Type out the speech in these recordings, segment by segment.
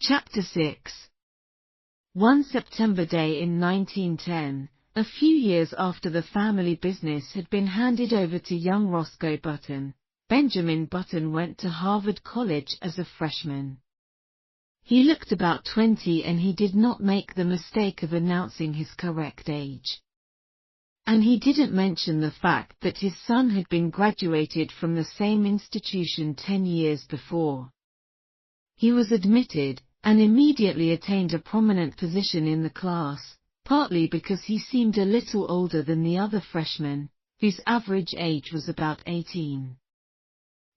Chapter 6. One September day in 1910, a few years after the family business had been handed over to young Roscoe Batton, Benjamin Batton went to Harvard College as a freshman. He looked about 20 and he did not make the mistake of announcing his correct age. And he didn't mention the fact that his son had been graduated from the same institution 10 years before. He was admitted, and immediately attained a prominent position in the class, partly because he seemed a little older than the other freshmen, whose average age was about 18.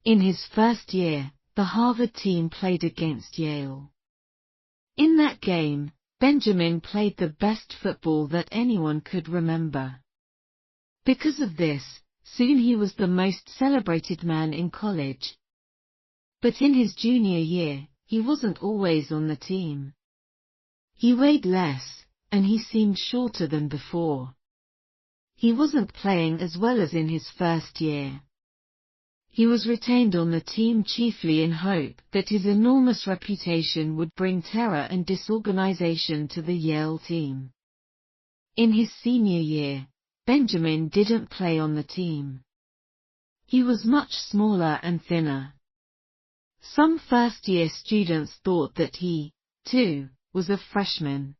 In his first year, the Harvard team played against Yale. In that game, Benjamin played the best football that anyone could remember. Because of this, soon he was the most celebrated man in college. But in his junior year, he wasn't always on the team. He weighed less, and he seemed shorter than before. He wasn't playing as well as in his first year. He was retained on the team chiefly in hope that his enormous reputation would bring terror and disorganization to the Yale team. In his senior year, Benjamin didn't play on the team. He was much smaller and thinner. Some first-year students thought that he, too, was a freshman.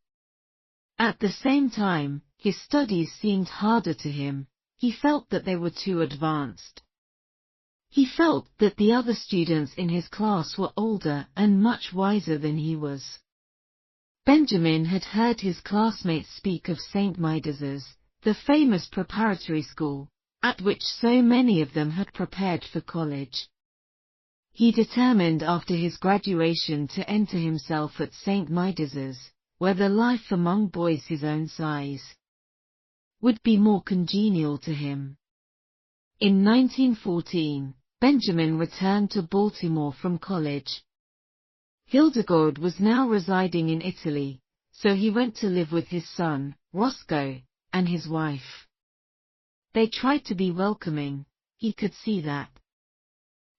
At the same time, his studies seemed harder to him. He felt that they were too advanced. He felt that the other students in his class were older and much wiser than he was. Benjamin had heard his classmates speak of St. Midas's, the famous preparatory school, at which so many of them had prepared for college. He determined after his graduation to enter himself at St. Midas's, where the life among boys his own size would be more congenial to him. In 1914, Benjamin returned to Baltimore from college. Hildeqard was now residing in Italy, so he went to live with his son, Roscoe, and his wife. They tried to be welcoming, he could see that.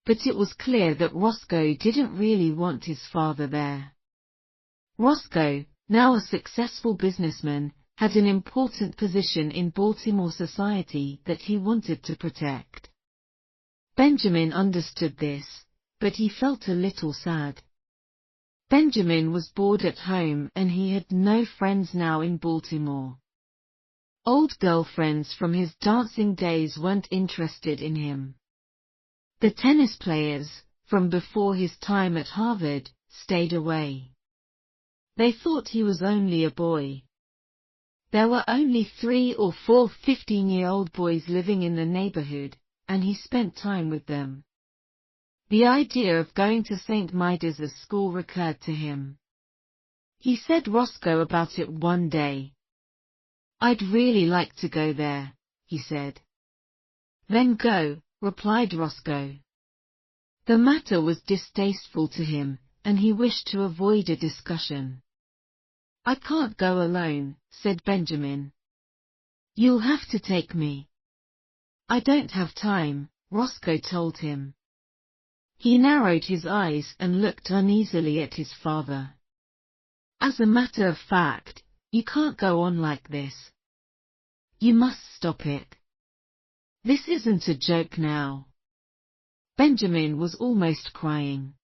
But it was clear that Roscoe didn't really want his father there. Roscoe, now a successful businessman, had an important position in Baltimore society that he wanted to protect. Benjamin understood this, but he felt a little sad. Benjamin was bored at home and he had no friends now in Baltimore. Old girlfriends from his dancing days weren't interested in him. The tennis players, from before his time at Harvard, stayed away. They thought he was only a boy. There were only 3 or 4 15-year-old boys living in the neighborhood, and he spent time with them. The idea of going to St. Midas's school recurred to him. He said Roscoe about it one day. "I'd really like to go there," he said. "Then go," replied Roscoe. The matter was distasteful to him, and he wished to avoid a discussion. "I can't go alone," said Benjamin. "You'll have to take me." "I don't have time," Roscoe told him. He narrowed his eyes and looked uneasily at his father. "As a matter of fact, you can't go on like this. You must stop it. This isn't a joke now." Benjamin was almost crying.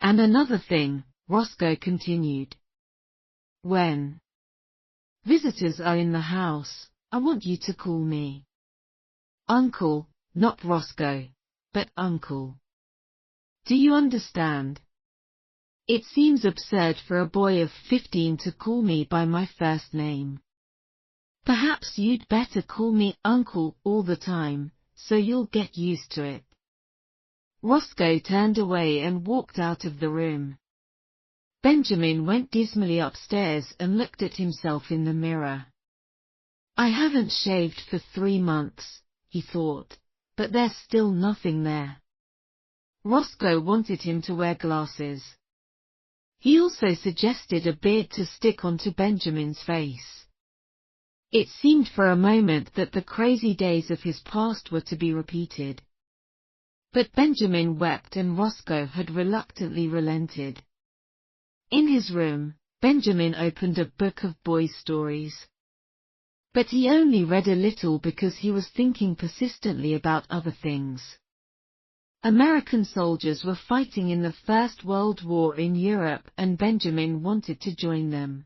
"And another thing," Roscoe continued. "When visitors are in the house, I want you to call me Uncle, not Roscoe, but Uncle. Do you understand? It seems absurd for a boy of 15 to call me by my first name. Perhaps you'd better call me Uncle all the time, so you'll get used to it." Roscoe turned away and walked out of the room. Benjamin went dismally upstairs and looked at himself in the mirror. "I haven't shaved for 3 months, he thought, but there's still nothing there." Roscoe wanted him to wear glasses. He also suggested a beard to stick onto Benjamin's face. It seemed for a moment that the crazy days of his past were to be repeated. But Benjamin wept and Roscoe had reluctantly relented. In his room, Benjamin opened a book of boys' stories. But he only read a little because he was thinking persistently about other things. American soldiers were fighting in the First World War in Europe and Benjamin wanted to join them.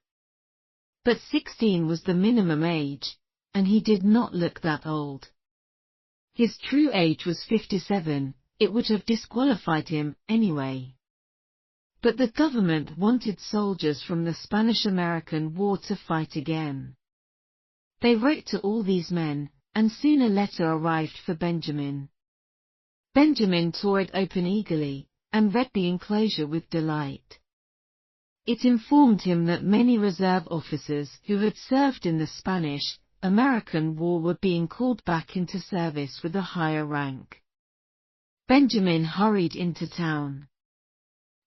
But 16 was the minimum age, and he did not look that old. His true age was 57, it would have disqualified him anyway. But the government wanted soldiers from the Spanish-American War to fight again. They wrote to all these men, and soon a letter arrived for Benjamin. Benjamin tore it open eagerly, and read the enclosure with delight. It informed him that many reserve officers who had served in the Spanish-American War were being called back into service with a higher rank. Benjamin hurried into town.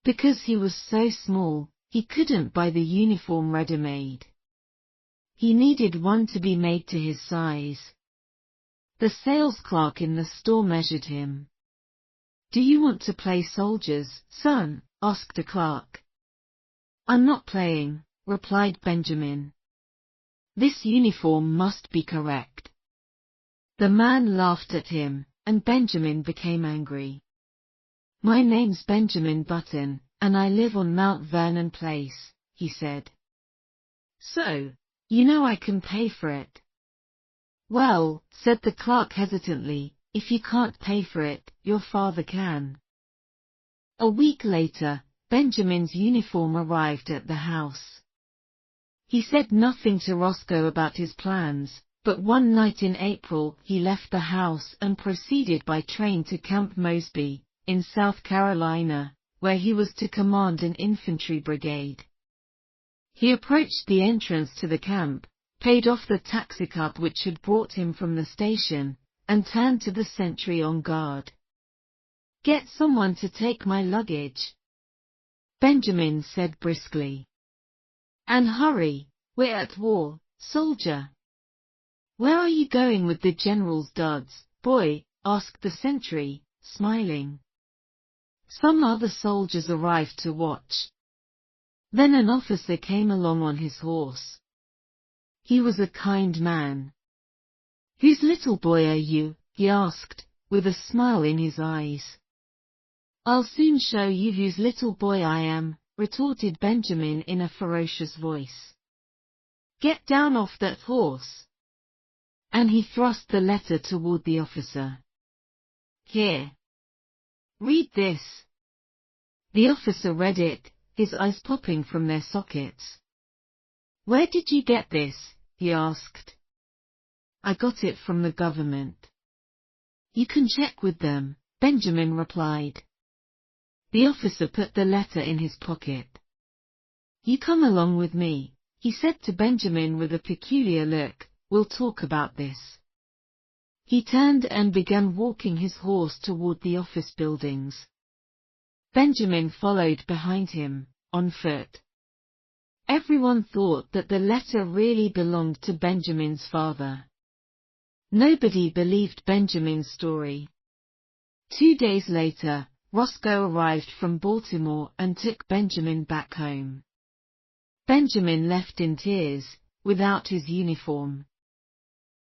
Because he was so small, he couldn't buy the uniform ready-made. He needed one to be made to his size. The sales clerk in the store measured him. "Do you want to play soldiers, son?" asked the clerk. "I'm not playing," replied Benjamin. "This uniform must be correct." The man laughed at him, and Benjamin became angry. "My name's Benjamin Button, and I live on Mount Vernon Place," he said. "So, you know I can pay for it." "Well," said the clerk hesitantly, "if you can't pay for it, your father can." A week later, Benjamin's uniform arrived at the house. He said nothing to Roscoe about his plans, but one night in April he left the house and proceeded by train to Camp Mosby, in South Carolina, where he was to command an infantry brigade. He approached the entrance to the camp, paid off the taxicab which had brought him from the station, and turned to the sentry on guard. "Get someone to take my luggage," Benjamin said briskly. "And hurry, we're at war, soldier." "Where are you going with the general's duds, boy?" asked the sentry, smiling. Some other soldiers arrived to watch. Then an officer came along on his horse. He was a kind man. "Whose little boy are you?" he asked, with a smile in his eyes. "I'll soon show you whose little boy I am," retorted Benjamin in a ferocious voice. "Get down off that horse." And he thrust the letter toward the officer. "Here. Read this." The officer read it, his eyes popping from their sockets. "Where did you get this?" he asked. "I got it from the government." "You can check with them," Benjamin replied. The officer put the letter in his pocket. "You come along with me," he said to Benjamin with a peculiar look, "we'll talk about this." He turned and began walking his horse toward the office buildings. Benjamin followed behind him, on foot. Everyone thought that the letter really belonged to Benjamin's father. Nobody believed Benjamin's story. 2 days later, Roscoe arrived from Baltimore and took Benjamin back home. Benjamin left in tears, without his uniform.